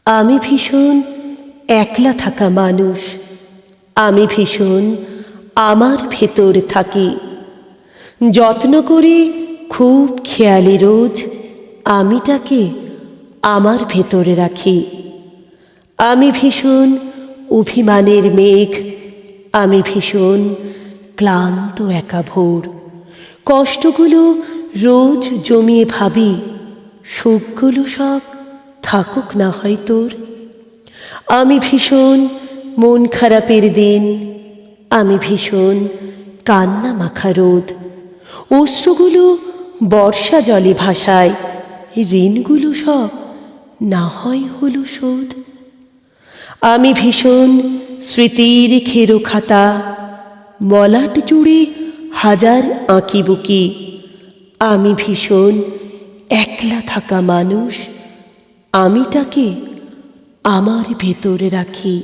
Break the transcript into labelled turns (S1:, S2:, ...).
S1: আমি ভীষণ একলা থাকা মানুষ। আমি ভীষণ আমার ভেতর থাকি, যত্ন করে খুব খেয়ালি রোজ আমিটাকে আমার ভেতরে রাখি। আমি ভীষণ অভিমানের মেঘ, আমি ভীষণ ক্লান্ত একা ভোর। কষ্টগুলো রোজ জমিয়ে ভাবি, সুখগুলো সব থাকুক না হয় তোর। আমি ভীষণ মন খারাপের দিন, আমি ভীষণ কান্না মাখা রোদ। অশ্রুগুলো বর্ষা জলে ভাসায়, ঋণগুলো সব না হয় হলো শোধ। আমি ভীষণ স্মৃতির খেরো খাতা, মলাট জুড়ে হাজার আঁকিবুকি। আমি ভীষণ একলা থাকা মানুষ, আমিটাকে আমার ভেতরে রাখি।